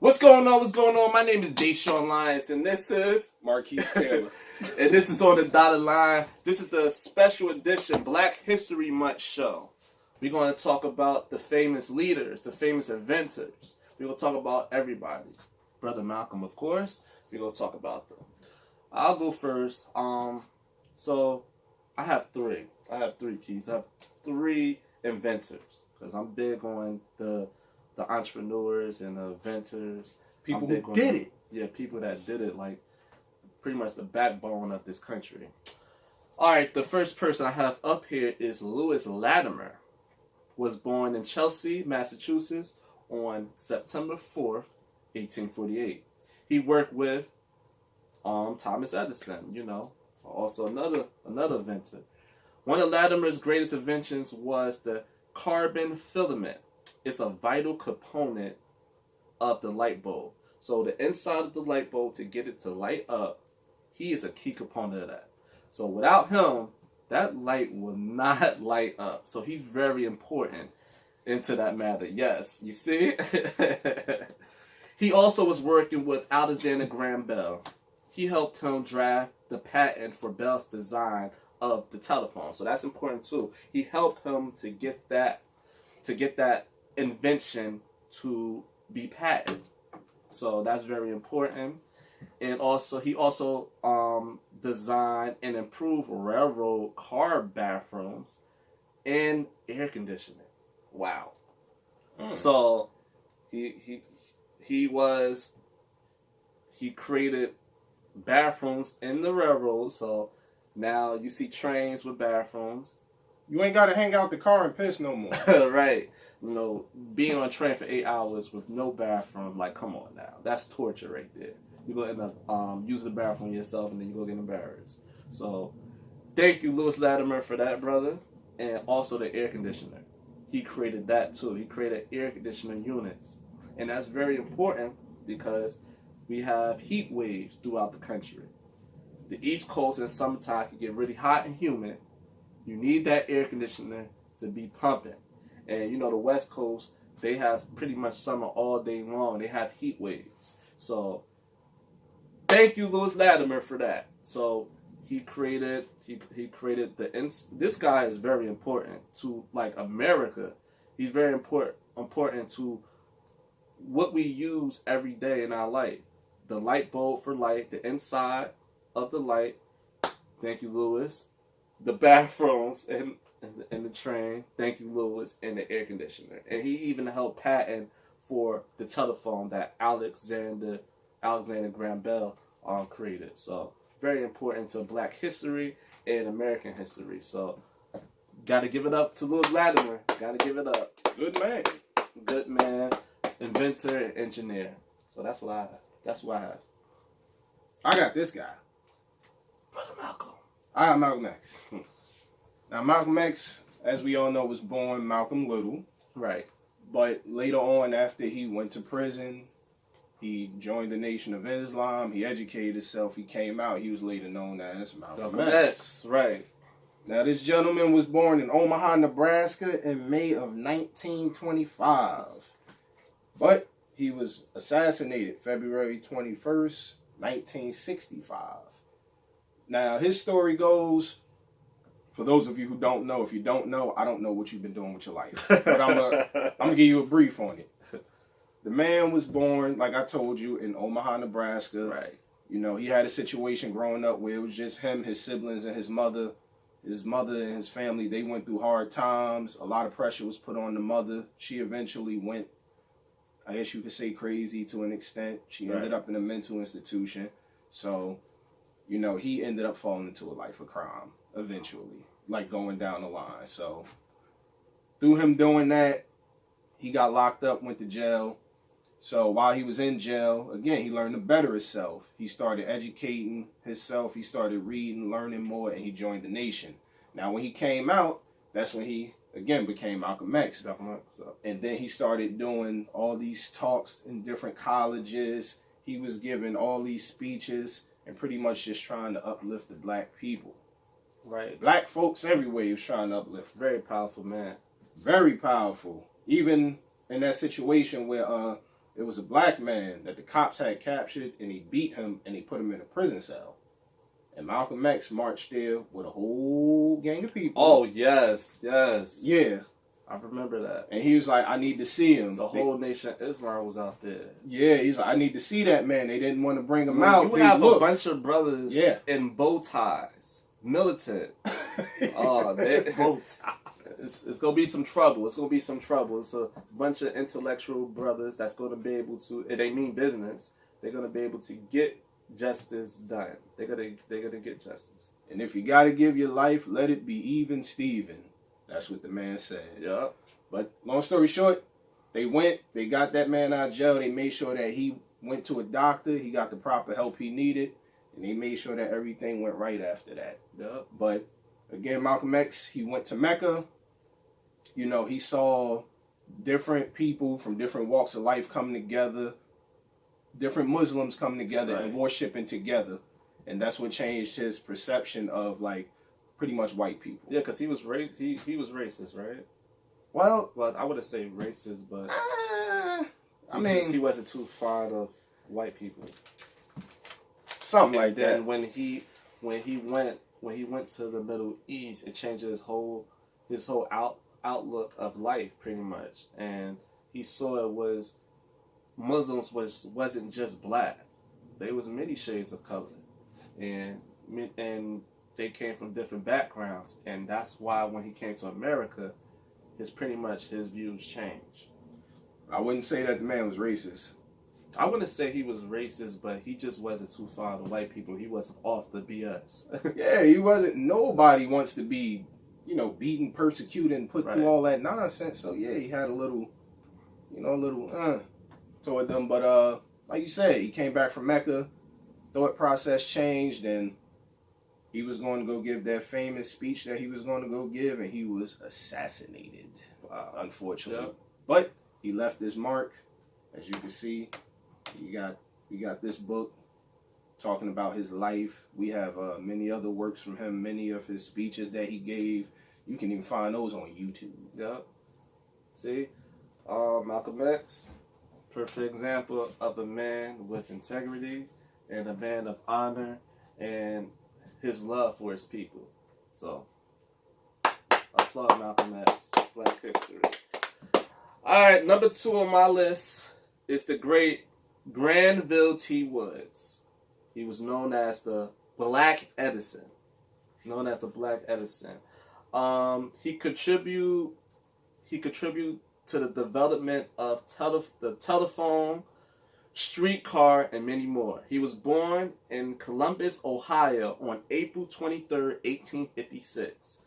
What's going on? What's going on? My name is Deshaun Lyons, and this is Marquise Taylor. and this is On the Dotted Line. This is the special edition Black History Month show. We're going to talk about the famous leaders, the famous inventors. We're going to talk about everybody. Brother Malcolm, of course. We're going to talk about them. I'll go first. So I have three. Keys. I have three inventors because I'm big on the entrepreneurs and the inventors. People who did it. Yeah, people that did it, like pretty much the backbone of this country. All right, the first person I have up here is Lewis Latimer. Was born in Chelsea, Massachusetts on September 4th, 1848. He worked with Thomas Edison, also another inventor. One of Latimer's greatest inventions was the carbon filament. It's a vital component of the light bulb. So the inside of the light bulb, to get it to light up, he is a key component of that. So without him, that light will not light up. So he's very important into that matter. Yes, you see? He also was working with Alexander Graham Bell. He helped him draft the patent for Bell's design of the telephone. So that's important too. He helped him to get that invention to be patented. So that's very important. And also he designed and improved railroad car bathrooms and air conditioning. Wow. So he created bathrooms in the railroad. So now you see trains with bathrooms. You ain't got to hang out the car and piss no more. Right. Being on a train for 8 hours with no bathroom, like, come on now. That's torture right there. You're going to end up using the bathroom yourself, and then you go get embarrassed. So, thank you, Lewis Latimer, for that, brother. And also the air conditioner. He created that, too. He created air conditioning units. And that's very important because we have heat waves throughout the country. The East Coast in summertime can get really hot and humid. You need that air conditioner to be pumping. And the West Coast, they have pretty much summer all day long. They have heat waves. So thank you, Lewis Latimer, for that. So he created this guy is very important to like America. He's very important to what we use every day in our life. The light bulb for light, the inside of the light. Thank you, Lewis. The bathrooms and the train. Thank you, Lewis. And the air conditioner. And he even held patent for the telephone that Alexander Graham Bell created. So very important to Black history and American history. So gotta give it up to Lewis Latimer. Gotta give it up. Good man. Inventor and engineer. So that's what I have. I got this guy. Brother Malcolm. I got Malcolm X. Now, Malcolm X, as we all know, was born Malcolm Little. Right. But later on, after he went to prison, he joined the Nation of Islam. He educated himself. He came out. He was later known as Malcolm X. Right. Now, this gentleman was born in Omaha, Nebraska in May of 1925. But he was assassinated February 21st, 1965. Now, his story goes, for those of you who don't know, if you don't know, I don't know what you've been doing with your life. But I'm gonna give you a brief on it. The man was born, like I told you, in Omaha, Nebraska. Right. He had a situation growing up where it was just him, his siblings, and his mother. His mother and his family, they went through hard times. A lot of pressure was put on the mother. She eventually went, I guess you could say, crazy to an extent. She ended up in a mental institution. So, he ended up falling into a life of crime eventually, like going down the line. So, through him doing that, he got locked up, went to jail. So, while he was in jail, again, he learned to better himself. He started educating himself. He started reading, learning more, and he joined the Nation. Now, when he came out, that's when he, again, became Malcolm X. And then he started doing all these talks in different colleges. He was giving all these speeches and pretty much just trying to uplift the Black people. Right. Black folks everywhere he was trying to uplift. Very powerful man. Very powerful. Even in that situation where It was a black man that the cops had captured, and he beat him, and he put him in a prison cell. And Malcolm X marched there with a whole gang of people. Oh, yes. Yeah. I remember that. And he was like, I need to see him. The whole Nation of Islam was out there. Yeah, he's like, I need to see that man. They didn't want to bring him out. You have a bunch of brothers yeah. in bow ties, militant. Bow ties. It's going to be some trouble. It's a bunch of intellectual brothers that's going to be able to, and they mean business, they're going to be able to get justice done. They're gonna get justice. And if you got to give your life, let it be even Steven. That's what the man said. Yeah. But long story short, they got that man out of jail. They made sure that he went to a doctor. He got the proper help he needed. And they made sure that everything went right after that. Yeah. But again, Malcolm X, he went to Mecca. You know, he saw different people from different walks of life coming together. Different Muslims coming together and worshiping together. And that's what changed his perception of, like, pretty much white people. Yeah, because he was he was racist, right? Well, I wouldn't say racist, but he wasn't too fond of white people. Something like that. And when he went to the Middle East, it changed his whole outlook of life, pretty much. And he saw it was Muslims wasn't just black; they was many shades of color, and they came from different backgrounds, and that's why when he came to America, his views changed. I wouldn't say that the man was racist. I wouldn't say he was racist, but he just wasn't too fond of white people. He wasn't off the BS. Yeah, he wasn't. Nobody wants to be, beaten, persecuted, and put through all that nonsense. So yeah, he had a little toward them. But like you said, he came back from Mecca. Thought process changed, and he was going to go give that famous speech that he was going to go give, and he was assassinated, unfortunately. Yep. But he left his mark, as you can see. We got this book talking about his life. We have many other works from him, many of his speeches that he gave. You can even find those on YouTube. Yep. See, Malcolm X, perfect example of a man with integrity and a man of honor and his love for his people. So, applaud Malcolm X, Black History. All right, number 2 on my list is the great Grandville T Woods. He was known as the Black Edison. He contributed to the development of the telephone, streetcar, and many more. He was born in Columbus, Ohio on April 23rd, 1856.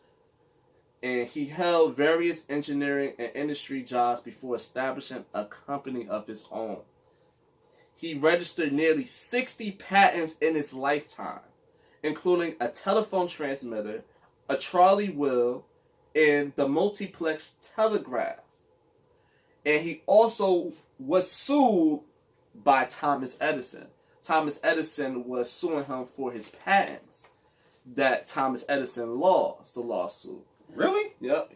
And he held various engineering and industry jobs before establishing a company of his own. He registered nearly 60 patents in his lifetime, including a telephone transmitter, a trolley wheel, and the multiplex telegraph. And he also was sued by Thomas Edison. Thomas Edison was suing him for his patents that Thomas Edison lost the lawsuit. Really? Yep.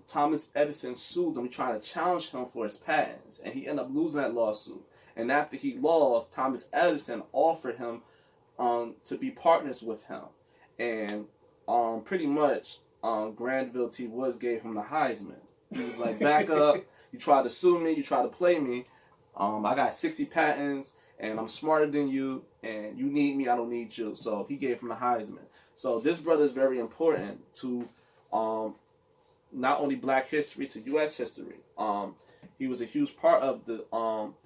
Thomas Edison sued him, trying to challenge him for his patents, and he ended up losing that lawsuit. And after he lost, Thomas Edison offered him to be partners with him, and pretty much Grandville T Woods gave him the Heisman. He was like, "Back up! You try to sue me, you try to play me. I got 60 patents, and I'm smarter than you, and you need me, I don't need you." So he gave him the Heisman. So this brother is very important to not only Black history, to U.S. history. He was a huge part of the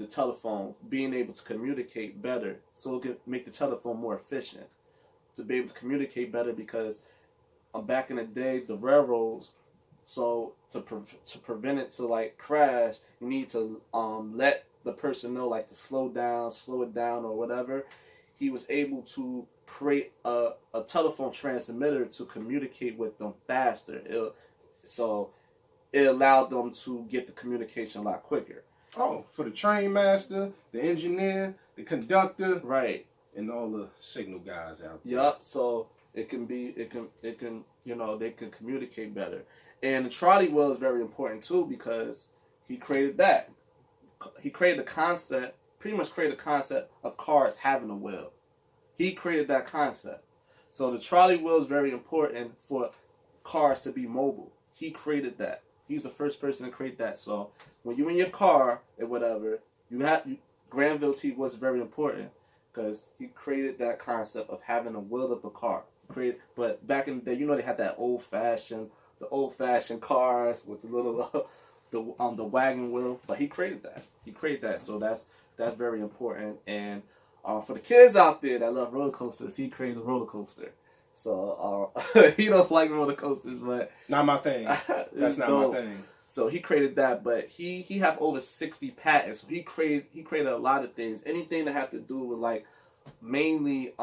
telephone, being able to communicate better, so it could make the telephone more efficient, to be able to communicate better, because back in the day, the railroads, so to prevent it to like crash, you need to let the person know, like, to slow it down or whatever. He was able to create a telephone transmitter to communicate with them faster. It allowed them to get the communication a lot quicker. Oh, for the train master, the engineer, the conductor, right, and all the signal guys out there. Yup. So they can communicate better. And the trolley wheel is very important too, because he created that. created the concept, pretty much created the concept of cars having a wheel. He created that concept. So the trolley wheel is very important for cars to be mobile. He created that. He was the first person to create that. So when you in your car or whatever, Grandville T Woods very important because he created that concept of having a wheel of a car. But back in the day, they had that old fashioned cars with the little the wagon wheel. But he created that. So that's very important. And for the kids out there that love roller coasters, he created a roller coaster. So he don't like roller coasters, but not my thing. That's not dope. My thing. So he created that, but he have over 60 patents. So he created a lot of things. Anything that have to do with like mainly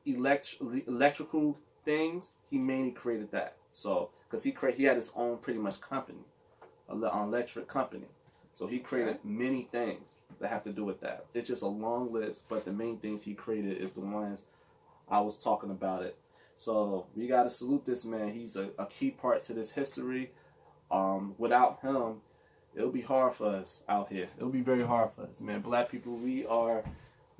electrical things, he mainly created that. So because he had his own pretty much company, an electric company. So he created many things that have to do with that. It's just a long list, but the main things he created is the ones I was talking about it. So we gotta salute this man. He's a key part to this history. Without him, it'll be hard for us out here. It'll be very hard for us, man. Black people, we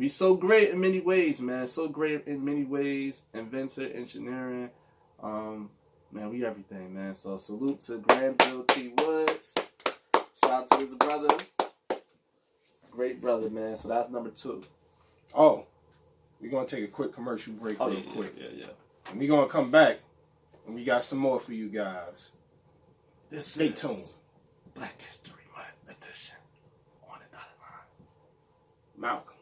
so great in many ways, man. So great in many ways. Inventor, engineering, man, we everything, man. So salute to Grandville T Woods. Shout out to his brother. Great brother, man. So that's number 2. Oh, we're going to take a quick commercial break real quick. Yeah. And we're going to come back, and we got some more for you guys. Stay tuned. Black History Month edition on the dotted line. Malcolm.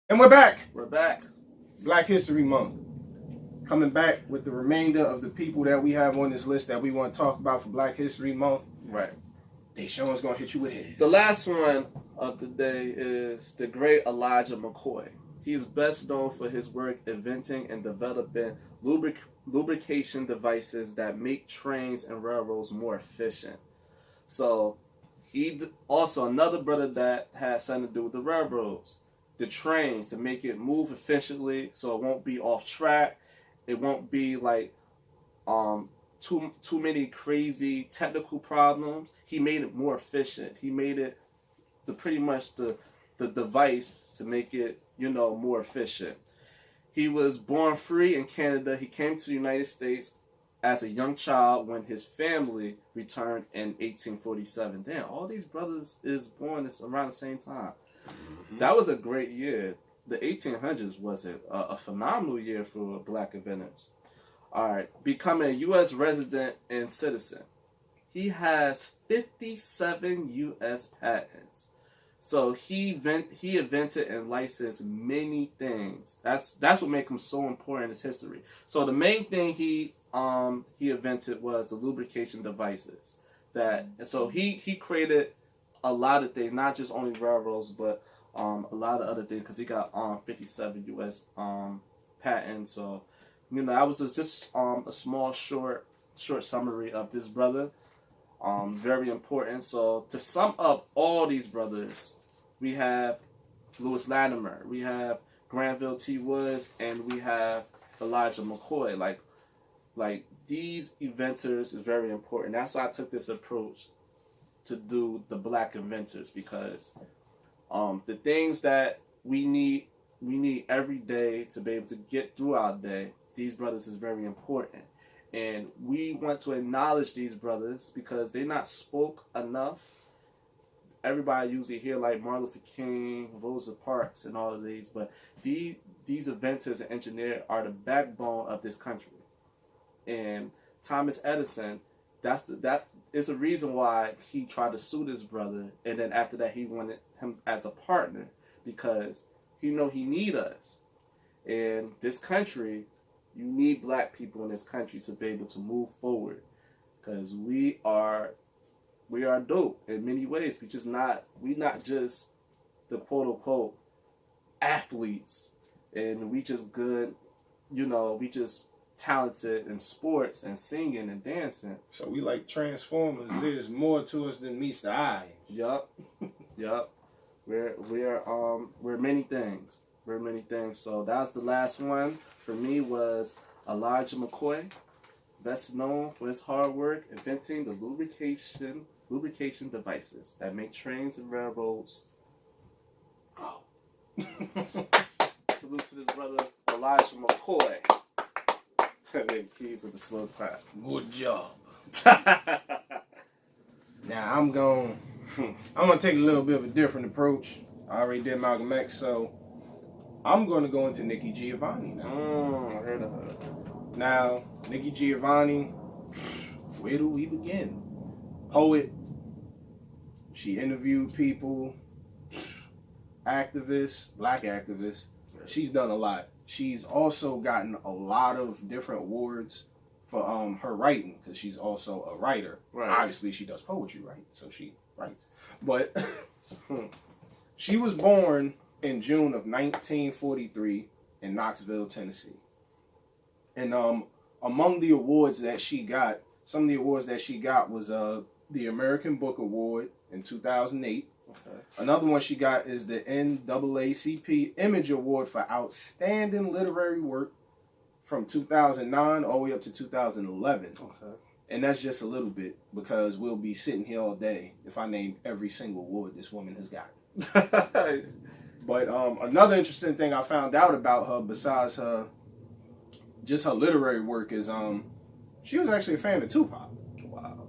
And we're back. Black History Month. Coming back with the remainder of the people that we have on this list that we want to talk about for Black History Month. Right. Deshaun's going to hit you with his. The last one of the day is the great Elijah McCoy. He is best known for his work inventing and developing lubrication devices that make trains and railroads more efficient. So he also another brother that has something to do with the railroads. The trains to make it move efficiently so it won't be off track. It won't be like too many crazy technical problems. He made it more efficient. He made it pretty much the device to make it, more efficient. He was born free in Canada. He came to the United States as a young child when his family returned in 1847. Damn, all these brothers is born around the same time. Mm-hmm. That was a great year. The 1800s was a phenomenal year for black inventors. All right, becoming a U.S. resident and citizen. He has 57 U.S. patents. So he invented and licensed many things. That's what makes him so important in his history. So the main thing he invented was the lubrication devices. So he created a lot of things, not just only railroads, but a lot of other things, because he got 57 U.S. patents. So, that was just a small, short summary of this brother. Very important. So, to sum up all these brothers, we have Latimer, we have Grandville T Woods, and we have Elijah McCoy. Like these inventors is very important. That's why I took this approach to do the black inventors, because the things that we need every day to be able to get through our day, these brothers is very important. And we want to acknowledge these brothers because they're not spoke enough. Everybody usually hear like Martin Luther King, Rosa Parks, and all of these, but these inventors and engineers are the backbone of this country. And Thomas Edison, that is a reason why he tried to sue this brother, and then after that he wanted him as a partner, because he need us. And this country, you need black people in this country to be able to move forward, because we are we are dope in many ways. We not just the quote unquote athletes, and we just good, we just talented in sports and singing and dancing. So we like Transformers. There's more to us than meets the eye. Yup. We're many things. We're many things. So that's the last one for me was Elijah McCoy, best known for his hard work inventing the lubrication devices that make trains and railroads go. Salute to this brother Elijah McCoy. Please with the slow clap. Good job. Now I'm gonna take a little bit of a different approach. I already did Malcolm X, so I'm gonna go into Nikki Giovanni now. I heard of her. Now, Nikki Giovanni, where do we begin? Poet. She interviewed people, activists, black activists. She's done a lot. She's also gotten a lot of different awards for her writing, because she's also a writer. Right. Obviously, she does poetry, right? So she writes. But she was born in June of 1943 in Knoxville, Tennessee. And among the awards that she got, some of the awards that she got was the American Book Award in 2008. Okay. Another one she got is the NAACP Image Award for Outstanding Literary Work from 2009 all the way up to 2011. Okay. And that's just a little bit, because we'll be sitting here all day if I name every single award this woman has gotten. But another interesting thing I found out about her, besides her literary work, is she was actually a fan of Tupac. Wow.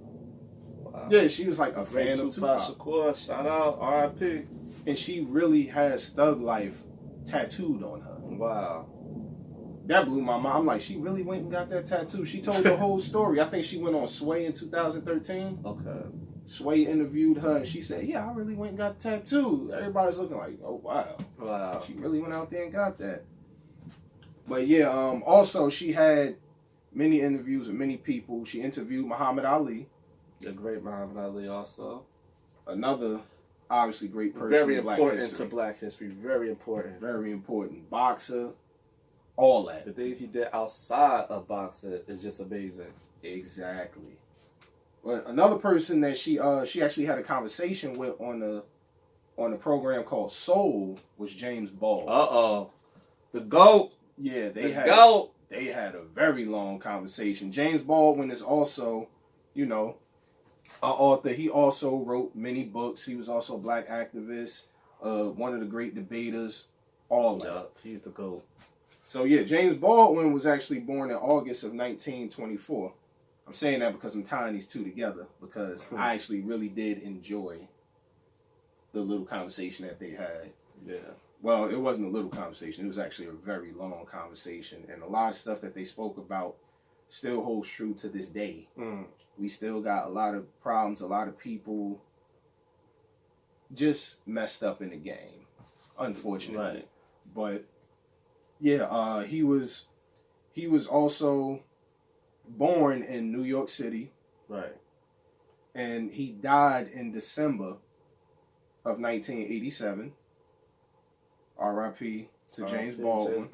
Yeah, she was like a fan of Tupac. Shakur, shout out, R.I.P. And she really has Thug Life tattooed on her. Wow. That blew my mind. I'm like, she really went and got that tattoo. She told the whole story. I think she went on Sway in 2013. Okay. Sway interviewed her, and she said, yeah, I really went and got the tattoo. Everybody's looking like, oh, wow. Wow. She really went out there and got that. But yeah, also she had many interviews with many people. She interviewed Muhammad Ali. The great Muhammad Ali also. Another, obviously, great person. Very in Black important history. to Black history. Very important. Very important. Boxer. All that. The things he did outside of boxing is just amazing. Exactly. But another person that she actually had a conversation with on the program called Soul was James Baldwin. The GOAT. Yeah, they had a very long conversation. James Baldwin is also, an author. He also wrote many books. He was also a black activist, one of the great debaters, all that. Yeah, he's the GOAT. So yeah, James Baldwin was actually born in August of 1924. I'm saying that because I'm tying these two together, because I actually really did enjoy the little conversation that they had. Yeah. Well, it wasn't a little conversation. It was actually a very long conversation. And a lot of stuff that they spoke about still holds true to this day. We still got a lot of problems, a lot of people just messed up in the game, unfortunately. Right. But yeah, he was also born in New York City. Right. And he died in December of 1987. R.I.P. to James Baldwin.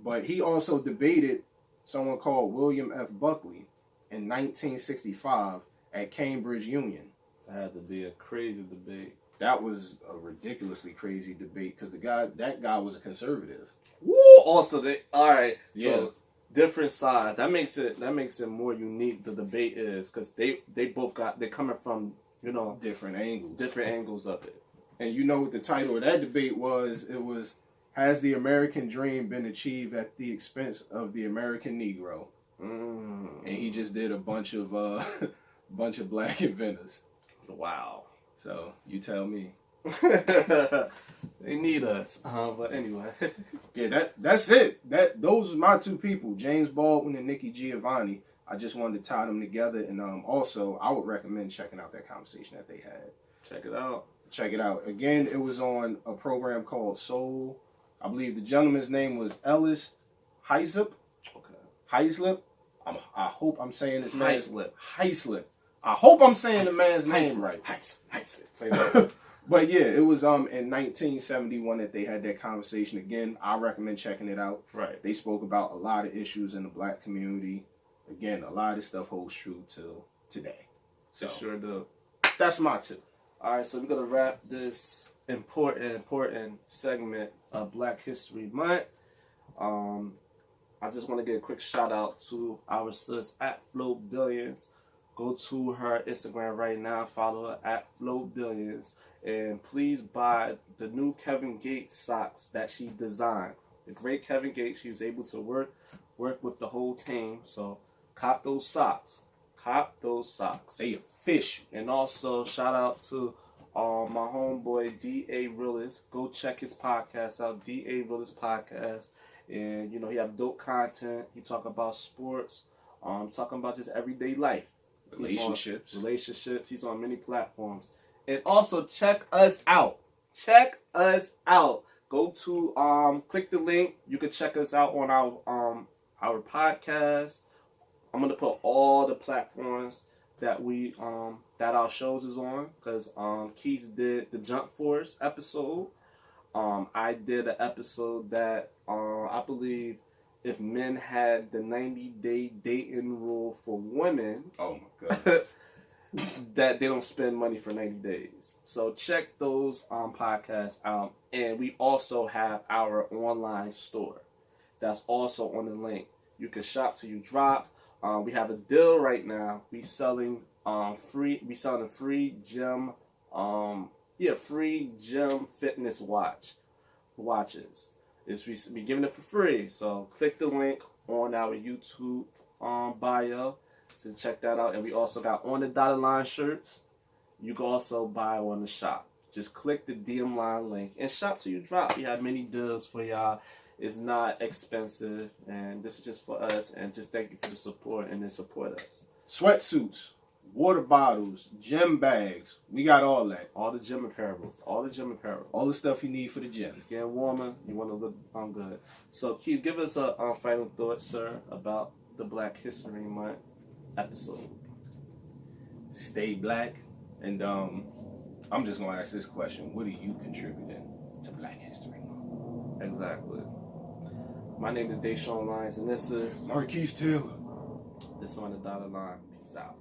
But he also debated someone called William F. Buckley in 1965 at Cambridge Union. That had to be a crazy debate. That was a ridiculously crazy debate, because that guy was a conservative. Woo! Also, all right. Yeah. So different sides. That makes it more unique. The debate is because they're coming from different angles of it. And you know what the title of that debate was? It was, "Has the American Dream Been Achieved at the Expense of the American Negro?" And he just did a bunch of black inventors. Wow. So you tell me. They need us. But anyway. Yeah, that's it. Those are my two people, James Baldwin and Nikki Giovanni. I just wanted to tie them together, and also I would recommend checking out that conversation that they had. Check it out. Check it out. Again, it was on a program called Soul. I believe the gentleman's name was Ellis Heislip. Okay. Heislip. I hope I'm saying his name. Heislip. Heislip. I hope I'm saying the man's name right. Say that. But yeah, it was in 1971 that they had that conversation. Again, I recommend checking it out. Right. They spoke about a lot of issues in the black community. Again, a lot of stuff holds true till today. So They sure do. that's my 2. All right, so we're gonna wrap this important segment of Black History Month. I just want to give a quick shout out to our sis at Float Billions. Go to her Instagram right now, follow her at Float Billions, and please buy the new Kevin Gates socks that she designed. The great Kevin Gates, she was able to work with the whole team. So cop those socks. Cop those socks. They official. And also shout out to my homeboy D.A. Realist. Go check his podcast out, D.A. Realist Podcast. And, you know, he have dope content. He talk about sports, talking about just everyday life. Relationships. He's on many platforms. And also check us out. Check us out. Go to click the link. You can check us out on our podcast. I'm gonna put all the platforms that we that our shows is on, because Keith did the Jump Force episode. I did an episode that I believe if men had the 90-day dating rule for women, oh my god, that they don't spend money for 90 days. So check those podcasts out. And we also have our online store. That's also on the link. You can shop till you drop. We have a deal right now. We selling free gym free gym fitness watches. We giving it for free. So click the link on our YouTube bio to check that out. And we also got On the Dotted Line shirts. You can also buy on the shop. Just click the DM line link and shop till you drop. We have many deals for y'all. It's not expensive, and this is just for us. And just thank you for the support, and then support us. Sweatsuits, water bottles, gym bags. We got all that. All the gym apparel. All the stuff you need for the gym. It's getting warmer. You want to look good. So, Keith, give us a final thought, sir, about the Black History Month episode. Stay black. And I'm just going to ask this question. What are you contributing to Black History Month? Exactly. My name is Deshaun Lyons, and this is Marquise Taylor. This is On the Dotted Line. Peace out.